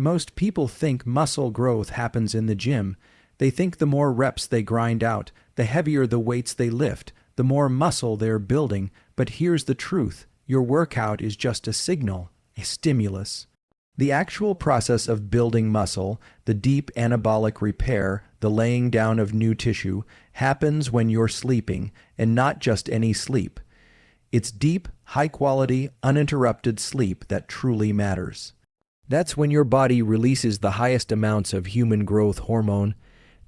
Most people think muscle growth happens in the gym. They think the more reps they grind out, the heavier the weights they lift, the more muscle they're building. But here's the truth. Your workout is just a signal, a stimulus. The actual process of building muscle, the deep anabolic repair, the laying down of new tissue, happens when you're sleeping, and not just any sleep. It's deep, high-quality, uninterrupted sleep that truly matters. That's when your body releases the highest amounts of human growth hormone.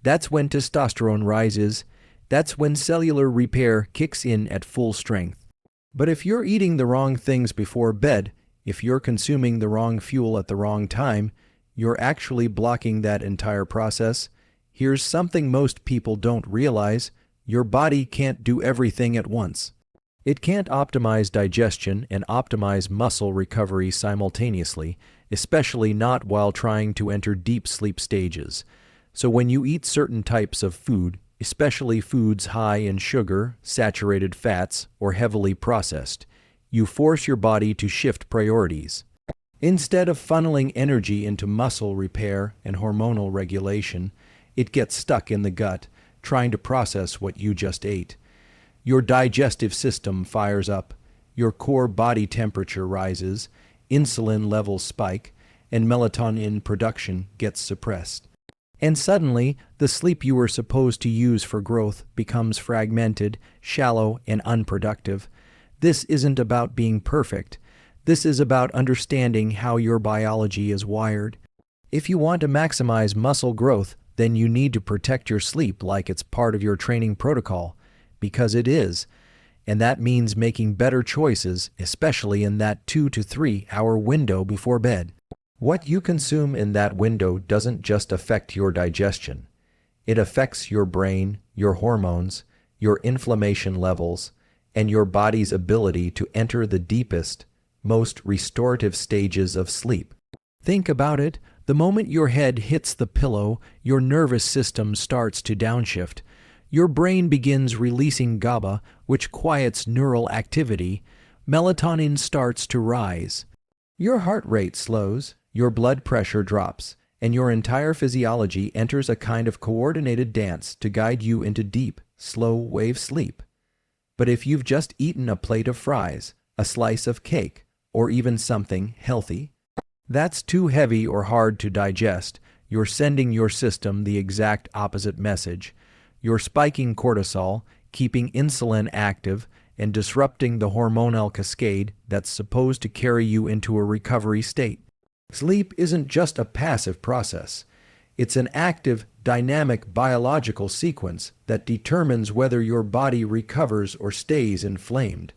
That's when testosterone rises. That's when cellular repair kicks in at full strength. But if you're eating the wrong things before bed, if you're consuming the wrong fuel at the wrong time, you're actually blocking that entire process. Here's something most people don't realize. Your body can't do everything at once. It can't optimize digestion and optimize muscle recovery simultaneously, especially not while trying to enter deep sleep stages. So when you eat certain types of food, especially foods high in sugar, saturated fats, or heavily processed, you force your body to shift priorities. Instead of funneling energy into muscle repair and hormonal regulation, it gets stuck in the gut, trying to process what you just ate. Your digestive system fires up, your core body temperature rises, insulin levels spike, and melatonin production gets suppressed. And suddenly, the sleep you were supposed to use for growth becomes fragmented, shallow, and unproductive. This isn't about being perfect. This is about understanding how your biology is wired. If you want to maximize muscle growth, then you need to protect your sleep like it's part of your training protocol, because it is. And that means making better choices, especially in that 2 to 3 hour window before bed. What you consume in that window doesn't just affect your digestion. It affects your brain, your hormones, your inflammation levels, and your body's ability to enter the deepest, most restorative stages of sleep. Think about it. The moment your head hits the pillow, your nervous system starts to downshift. Your brain begins releasing GABA, which quiets neural activity. Melatonin starts to rise. Your heart rate slows, your blood pressure drops, and your entire physiology enters a kind of coordinated dance to guide you into deep, slow-wave sleep. But if you've just eaten a plate of fries, a slice of cake, or even something healthy, that's too heavy or hard to digest. You're sending your system the exact opposite message. You're spiking cortisol, keeping insulin active, and disrupting the hormonal cascade that's supposed to carry you into a recovery state. Sleep isn't just a passive process. It's an active, dynamic biological sequence that determines whether your body recovers or stays inflamed.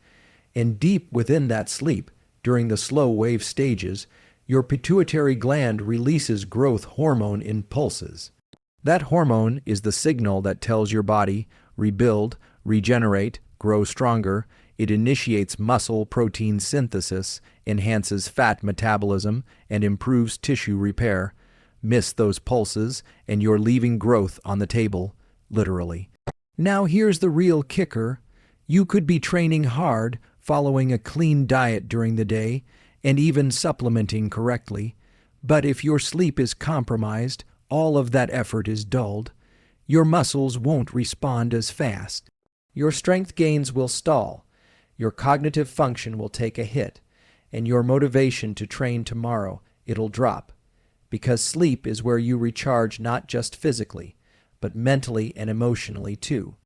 And deep within that sleep, during the slow wave stages, your pituitary gland releases growth hormone impulses. That hormone is the signal that tells your body, rebuild, regenerate, grow stronger. It initiates muscle protein synthesis, enhances fat metabolism, and improves tissue repair. Miss those pulses, and you're leaving growth on the table, literally. Now here's the real kicker. You could be training hard, following a clean diet during the day, and even supplementing correctly. But if your sleep is compromised, all of that effort is dulled. Your muscles won't respond as fast. Your strength gains will stall. Your cognitive function will take a hit, and your motivation to train tomorrow, it'll drop. Because sleep is where you recharge not just physically, but mentally and emotionally too.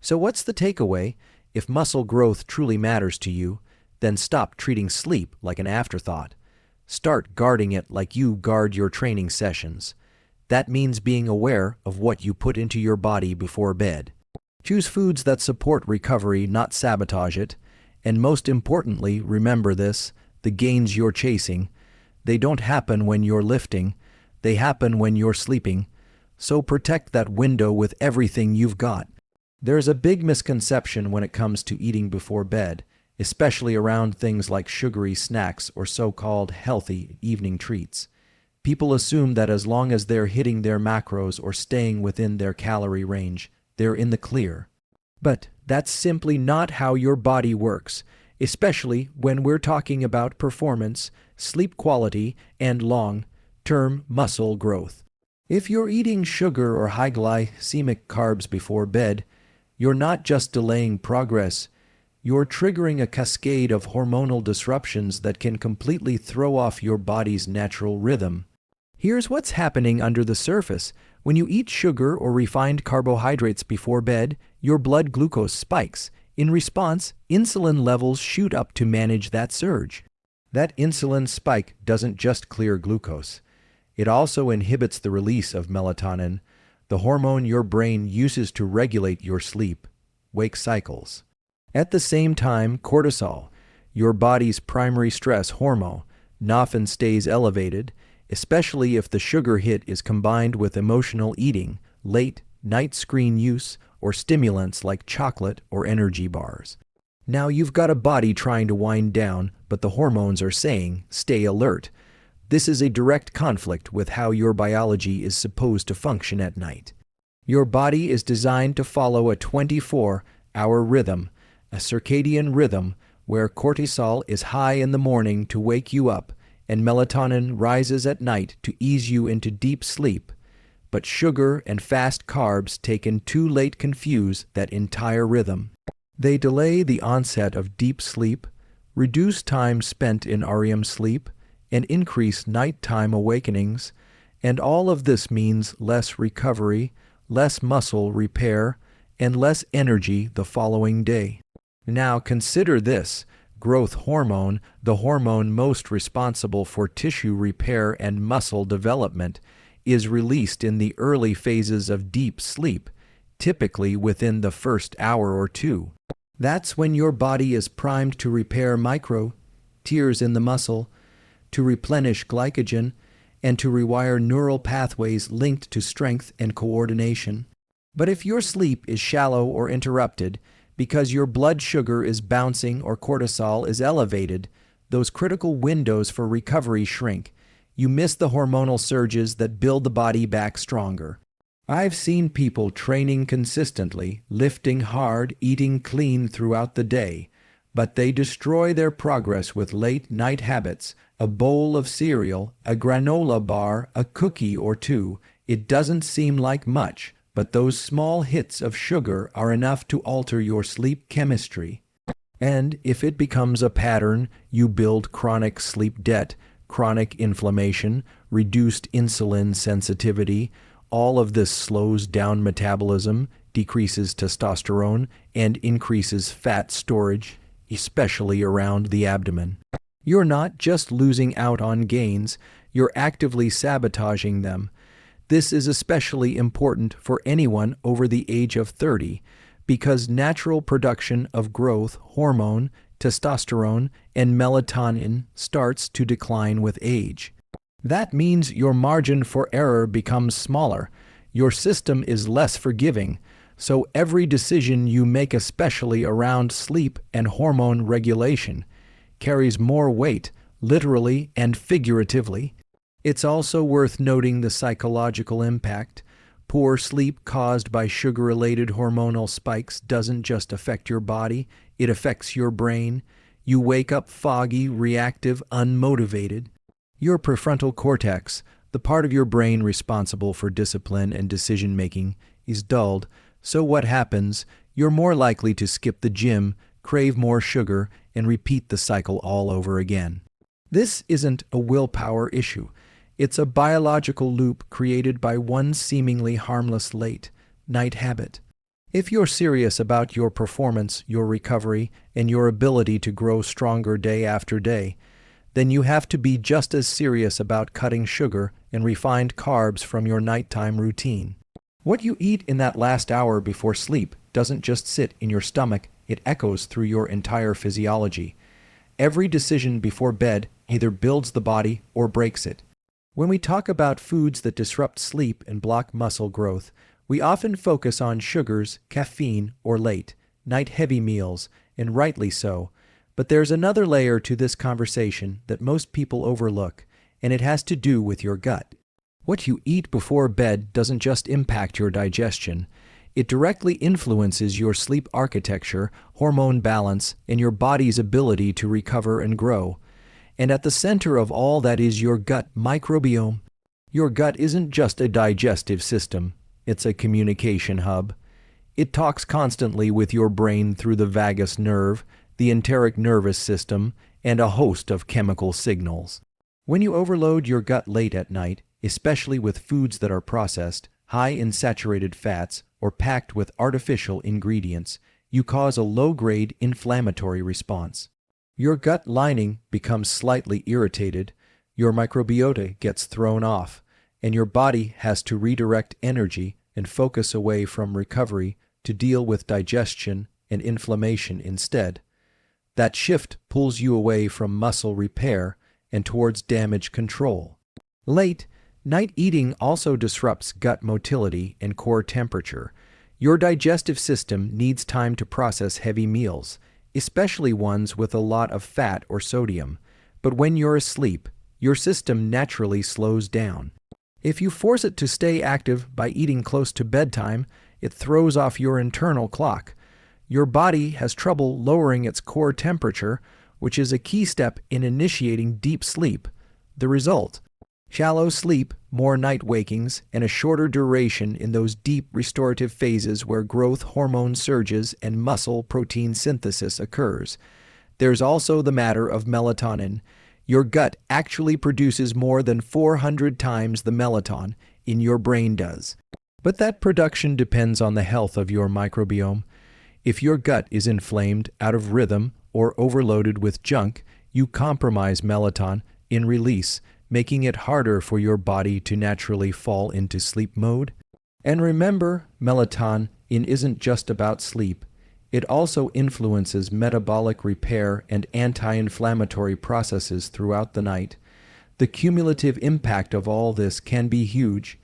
So what's the takeaway? If muscle growth truly matters to you, then stop treating sleep like an afterthought. Start guarding it like you guard your training sessions. That means being aware of what you put into your body before bed. Choose foods that support recovery, not sabotage it. And most importantly, remember this, the gains you're chasing, they don't happen when you're lifting, they happen when you're sleeping. So protect that window with everything you've got. There's a big misconception when it comes to eating before bed, especially around things like sugary snacks or so-called healthy evening treats. People assume that as long as they're hitting their macros or staying within their calorie range, they're in the clear. But that's simply not how your body works, especially when we're talking about performance, sleep quality, and long, term muscle growth. If you're eating sugar or high glycemic carbs before bed, you're not just delaying progress, you're triggering a cascade of hormonal disruptions that can completely throw off your body's natural rhythm. Here's what's happening under the surface. When you eat sugar or refined carbohydrates before bed, your blood glucose spikes. In response, insulin levels shoot up to manage that surge. That insulin spike doesn't just clear glucose. It also inhibits the release of melatonin, the hormone your brain uses to regulate your sleep-wake cycles. At the same time, cortisol, your body's primary stress hormone, often stays elevated, especially if the sugar hit is combined with emotional eating, late night screen use, or stimulants like chocolate or energy bars. Now you've got a body trying to wind down, but the hormones are saying, stay alert. This is a direct conflict with how your biology is supposed to function at night. Your body is designed to follow a 24-hour rhythm, a circadian rhythm where cortisol is high in the morning to wake you up and melatonin rises at night to ease you into deep sleep. But sugar and fast carbs taken too late confuse that entire rhythm. They delay the onset of deep sleep, reduce time spent in REM sleep, and increase nighttime awakenings, and all of this means less recovery, less muscle repair, and less energy the following day. Now consider this: growth hormone, the hormone most responsible for tissue repair and muscle development, is released in the early phases of deep sleep, typically within the first hour or two. That's when your body is primed to repair tears in the muscle, to replenish glycogen, and to rewire neural pathways linked to strength and coordination. But if your sleep is shallow or interrupted, because your blood sugar is bouncing or cortisol is elevated, those critical windows for recovery shrink. You miss the hormonal surges that build the body back stronger. I've seen people training consistently, lifting hard, eating clean throughout the day, but they destroy their progress with late-night habits, a bowl of cereal, a granola bar, a cookie or two. It doesn't seem like much, but those small hits of sugar are enough to alter your sleep chemistry. And if it becomes a pattern, you build chronic sleep debt, chronic inflammation, reduced insulin sensitivity. All of this slows down metabolism, decreases testosterone, and increases fat storage, especially around the abdomen. You're not just losing out on gains, you're actively sabotaging them. This is especially important for anyone over the age of 30, because natural production of growth hormone, testosterone, and melatonin starts to decline with age. That means your margin for error becomes smaller. Your system is less forgiving, so every decision you make, especially around sleep and hormone regulation, carries more weight, literally and figuratively. It's also worth noting the psychological impact. Poor sleep caused by sugar-related hormonal spikes doesn't just affect your body, it affects your brain. You wake up foggy, reactive, unmotivated. Your prefrontal cortex, the part of your brain responsible for discipline and decision-making, is dulled. So what happens? You're more likely to skip the gym, crave more sugar, and repeat the cycle all over again. This isn't a willpower issue. It's a biological loop created by one seemingly harmless late-night habit. If you're serious about your performance, your recovery, and your ability to grow stronger day after day, then you have to be just as serious about cutting sugar and refined carbs from your nighttime routine. What you eat in that last hour before sleep doesn't just sit in your stomach, it echoes through your entire physiology. Every decision before bed either builds the body or breaks it. When we talk about foods that disrupt sleep and block muscle growth, we often focus on sugars, caffeine, or late-night heavy meals, and rightly so. But there's another layer to this conversation that most people overlook, and it has to do with your gut. What you eat before bed doesn't just impact your digestion. It directly influences your sleep architecture, hormone balance, and your body's ability to recover and grow. And at the center of all that is your gut microbiome, Your gut isn't just a digestive system, it's a communication hub. It talks constantly with your brain through the vagus nerve, the enteric nervous system, and a host of chemical signals. When you overload your gut late at night, especially with foods that are processed, high in saturated fats, or packed with artificial ingredients, you cause a low-grade inflammatory response. Your gut lining becomes slightly irritated, your microbiota gets thrown off, and your body has to redirect energy and focus away from recovery to deal with digestion and inflammation instead. That shift pulls you away from muscle repair and towards damage control. Late night eating also disrupts gut motility and core temperature. Your digestive system needs time to process heavy meals, especially ones with a lot of fat or sodium. But when you're asleep, your system naturally slows down. If you force it to stay active by eating close to bedtime, it throws off your internal clock. Your body has trouble lowering its core temperature, which is a key step in initiating deep sleep. The result: shallow sleep, more night wakings, and a shorter duration in those deep restorative phases where growth hormone surges and muscle protein synthesis occurs. There's also the matter of melatonin. Your gut actually produces more than 400 times the melatonin in your brain does. But that production depends on the health of your microbiome. If your gut is inflamed, out of rhythm, or overloaded with junk, you compromise melatonin in release, making it harder for your body to naturally fall into sleep mode. And remember, melatonin isn't just about sleep. It also influences metabolic repair and anti-inflammatory processes throughout the night. The cumulative impact of all this can be huge.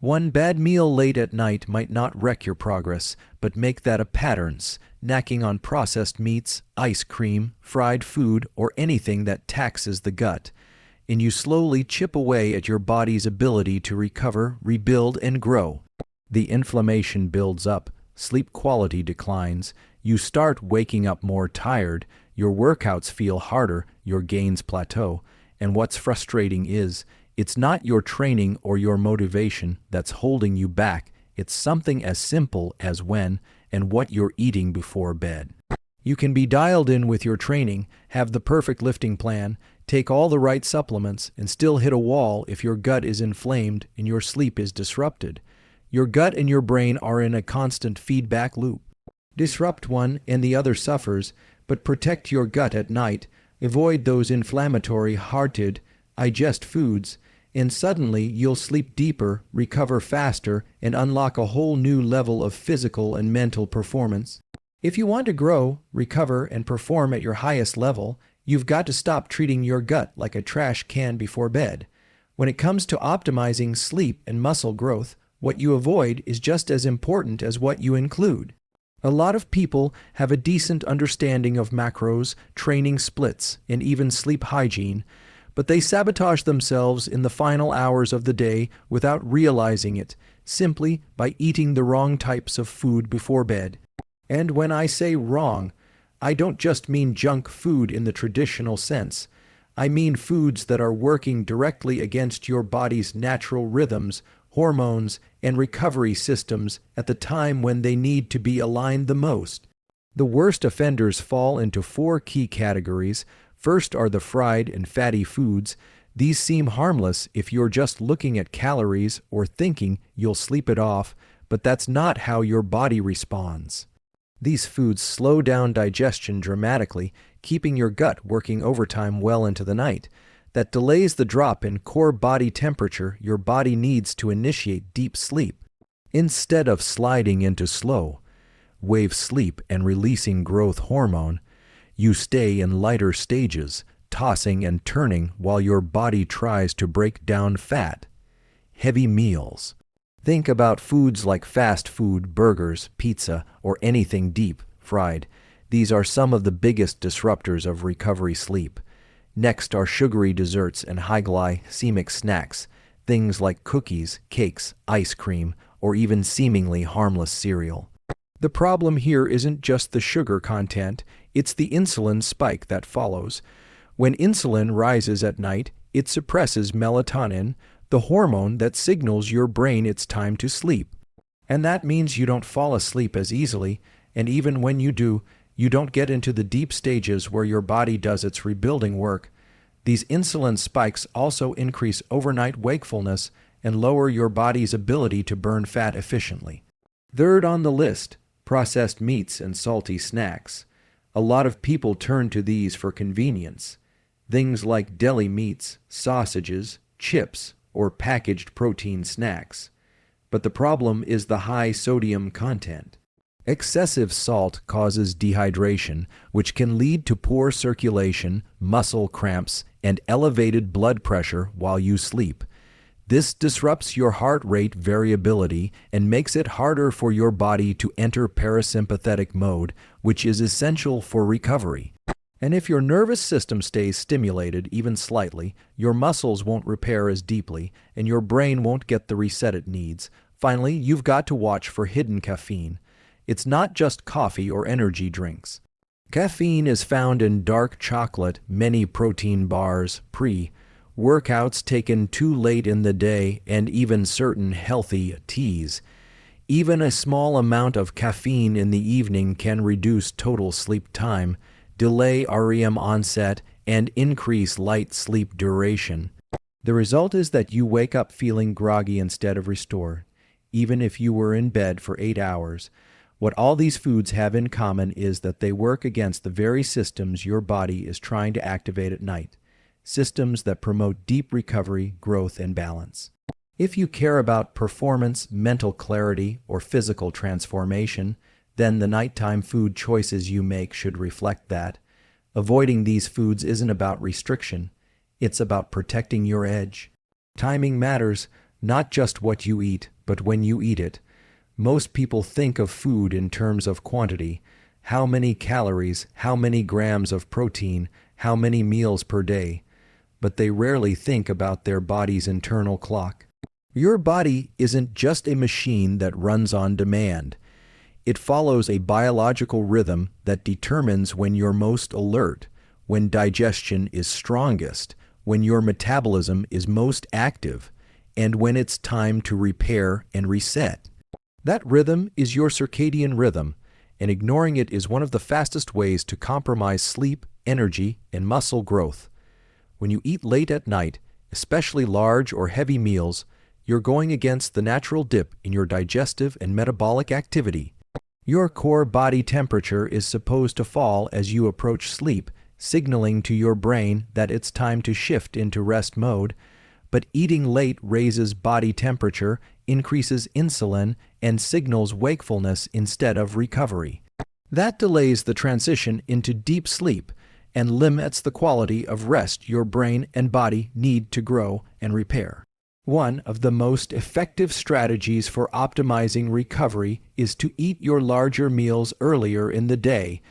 One bad meal late at night might not wreck your progress, but make that a pattern, snacking on processed meats, ice cream, fried food, or anything that taxes the gut. And you slowly chip away at your body's ability to recover, rebuild, and grow. The inflammation builds up, sleep quality declines, you start waking up more tired, your workouts feel harder, your gains plateau, and what's frustrating is, it's not your training or your motivation that's holding you back, it's something as simple as when and what you're eating before bed. You can be dialed in with your training, have the perfect lifting plan, take all the right supplements, and still hit a wall if your gut is inflamed and your sleep is disrupted. Your gut and your brain are in a constant feedback loop. Disrupt one and the other suffers, but protect your gut at night, avoid those inflammatory, hard-to digest foods, and suddenly you'll sleep deeper, recover faster, and unlock a whole new level of physical and mental performance. If you want to grow, recover, and perform at your highest level, you've got to stop treating your gut like a trash can before bed. When it comes to optimizing sleep and muscle growth, what you avoid is just as important as what you include. A lot of people have a decent understanding of macros, training splits, and even sleep hygiene, but they sabotage themselves in the final hours of the day without realizing it, simply by eating the wrong types of food before bed. And when I say wrong, I don't just mean junk food in the traditional sense. I mean foods that are working directly against your body's natural rhythms, hormones, and recovery systems at the time when they need to be aligned the most. The worst offenders fall into 4 key categories. First are the fried and fatty foods. These seem harmless if you're just looking at calories or thinking you'll sleep it off, but that's not how your body responds. These foods slow down digestion dramatically, keeping your gut working overtime well into the night. That delays the drop in core body temperature your body needs to initiate deep sleep. Instead of sliding into slow wave sleep and releasing growth hormone, you stay in lighter stages, tossing and turning while your body tries to break down fat. Heavy meals. Think about foods like fast food, burgers, pizza, or anything deep fried. These are some of the biggest disruptors of recovery sleep. Next are sugary desserts and high-glycemic snacks, things like cookies, cakes, ice cream, or even seemingly harmless cereal. The problem here isn't just the sugar content, it's the insulin spike that follows. When insulin rises at night, it suppresses melatonin, the hormone that signals your brain it's time to sleep. And that means you don't fall asleep as easily, and even when you do, you don't get into the deep stages where your body does its rebuilding work. These insulin spikes also increase overnight wakefulness and lower your body's ability to burn fat efficiently. Third on the list, processed meats and salty snacks. A lot of people turn to these for convenience. Things like deli meats, sausages, chips, or packaged protein snacks. But the problem is the high sodium content. Excessive salt causes dehydration, which can lead to poor circulation, muscle cramps, and elevated blood pressure while you sleep. This disrupts your heart rate variability and makes it harder for your body to enter parasympathetic mode, which is essential for recovery. And if your nervous system stays stimulated even slightly, your muscles won't repair as deeply, and your brain won't get the reset it needs. Finally, you've got to watch for hidden caffeine. It's not just coffee or energy drinks. Caffeine is found in dark chocolate, many protein bars, pre-workouts taken too late in the day, and even certain healthy teas. Even a small amount of caffeine in the evening can reduce total sleep time, delay REM onset, and increase light sleep duration. The result is that you wake up feeling groggy instead of restored, even if you were in bed for 8 hours. What all these foods have in common is that they work against the very systems your body is trying to activate at night, systems that promote deep recovery, growth, and balance. If you care about performance, mental clarity, or physical transformation, then the nighttime food choices you make should reflect that. Avoiding these foods isn't about restriction, it's about protecting your edge. Timing matters, not just what you eat, but when you eat it. Most people think of food in terms of quantity: how many calories, how many grams of protein, how many meals per day. But they rarely think about their body's internal clock. Your body isn't just a machine that runs on demand. It follows a biological rhythm that determines when you're most alert, when digestion is strongest, when your metabolism is most active, and when it's time to repair and reset. That rhythm is your circadian rhythm, and ignoring it is one of the fastest ways to compromise sleep, energy, and muscle growth. When you eat late at night, especially large or heavy meals, you're going against the natural dip in your digestive and metabolic activity. Your core body temperature is supposed to fall as you approach sleep, signaling to your brain that it's time to shift into rest mode. But eating late raises body temperature, increases insulin, and signals wakefulness instead of recovery. That delays the transition into deep sleep and limits the quality of rest your brain and body need to grow and repair. One of the most effective strategies for optimizing recovery is to eat your larger meals earlier in the day,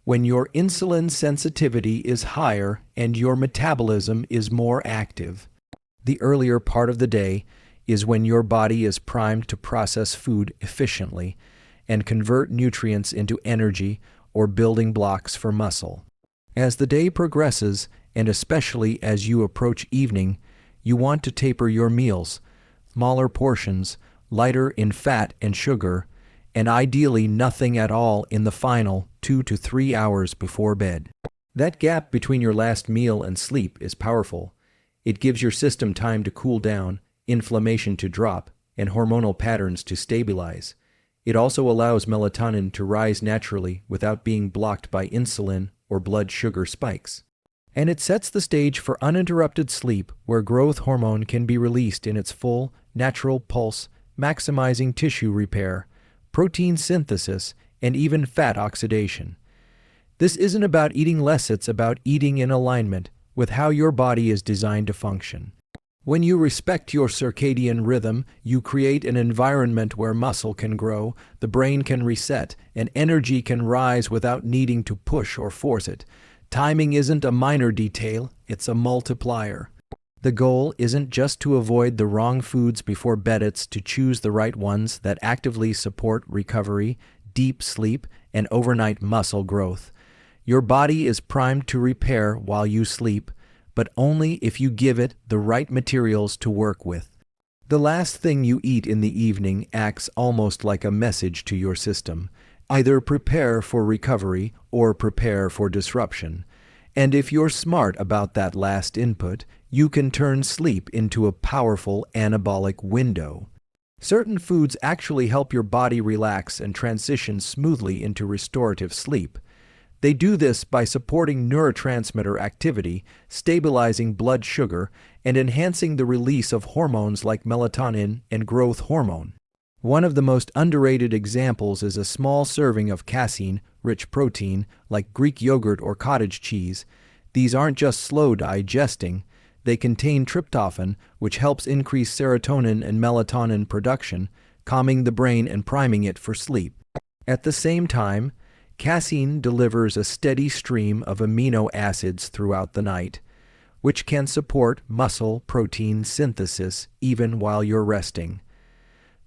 when your insulin sensitivity is higher and your metabolism is more active. The earlier part of the day is when your body is primed to process food efficiently and convert nutrients into energy or building blocks for muscle. As the day progresses, and especially as you approach evening, you want to taper your meals, smaller portions, lighter in fat and sugar, and ideally nothing at all in the final 2 to 3 hours before bed. That gap between your last meal and sleep is powerful. It gives your system time to cool down, inflammation to drop, and hormonal patterns to stabilize. It also allows melatonin to rise naturally without being blocked by insulin or blood sugar spikes. And it sets the stage for uninterrupted sleep, where growth hormone can be released in its full, natural pulse, maximizing tissue repair, protein synthesis, and even fat oxidation. This isn't about eating less, it's about eating in alignment with how your body is designed to function. When you respect your circadian rhythm, you create an environment where muscle can grow, the brain can reset, and energy can rise without needing to push or force it. Timing isn't a minor detail, it's a multiplier. The goal isn't just to avoid the wrong foods before bed, it's to choose the right ones that actively support recovery, deep sleep, and overnight muscle growth. Your body is primed to repair while you sleep, but only if you give it the right materials to work with. The last thing you eat in the evening acts almost like a message to your system. Either prepare for recovery or prepare for disruption. And if you're smart about that last input, you can turn sleep into a powerful anabolic window. Certain foods actually help your body relax and transition smoothly into restorative sleep. They do this by supporting neurotransmitter activity, stabilizing blood sugar, and enhancing the release of hormones like melatonin and growth hormone. One of the most underrated examples is a small serving of casein, rich protein, like Greek yogurt or cottage cheese. These aren't just slow digesting. They contain tryptophan, which helps increase serotonin and melatonin production, calming the brain and priming it for sleep. At the same time, casein delivers a steady stream of amino acids throughout the night, which can support muscle protein synthesis even while you're resting.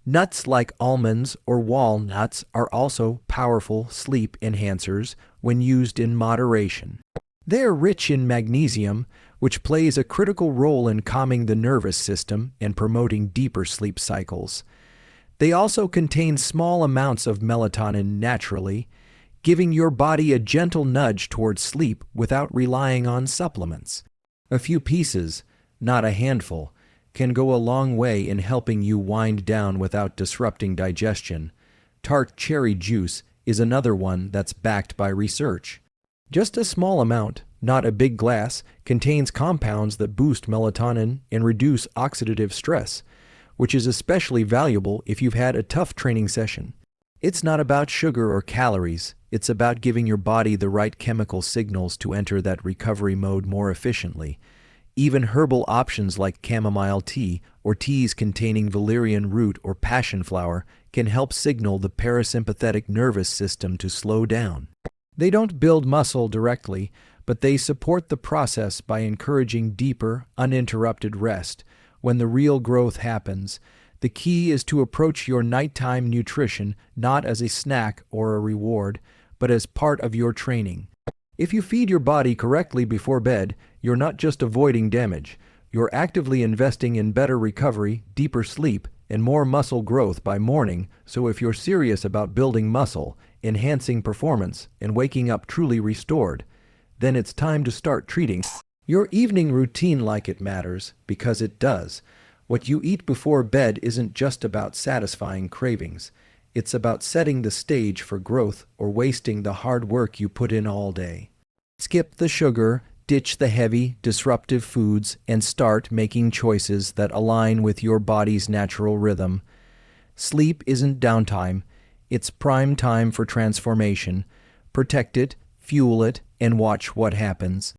Nuts like almonds or walnuts are also powerful sleep enhancers when used in moderation. They are rich in magnesium, which plays a critical role in calming the nervous system and promoting deeper sleep cycles. They also contain small amounts of melatonin naturally, giving your body a gentle nudge towards sleep without relying on supplements. A few pieces, not a handful, can go a long way in helping you wind down without disrupting digestion. Tart cherry juice is another one that's backed by research. Just a small amount, not a big glass, contains compounds that boost melatonin and reduce oxidative stress, which is especially valuable if you've had a tough training session. It's not about sugar or calories. It's about giving your body the right chemical signals to enter that recovery mode more efficiently. Even herbal options like chamomile tea or teas containing valerian root or passion flower can help signal the parasympathetic nervous system to slow down. They don't build muscle directly, but they support the process by encouraging deeper, uninterrupted rest. When the real growth happens, the key is to approach your nighttime nutrition not as a snack or a reward, but as part of your training. If you feed your body correctly before bed, you're not just avoiding damage. You're actively investing in better recovery, deeper sleep, and more muscle growth by morning. So if you're serious about building muscle, enhancing performance, and waking up truly restored, then it's time to start treating your evening routine like it matters, because it does. What you eat before bed isn't just about satisfying cravings. It's about setting the stage for growth or wasting the hard work you put in all day. Skip the sugar, ditch the heavy, disruptive foods, and start making choices that align with your body's natural rhythm. Sleep isn't downtime. It's prime time for transformation. Protect it, fuel it, and watch what happens.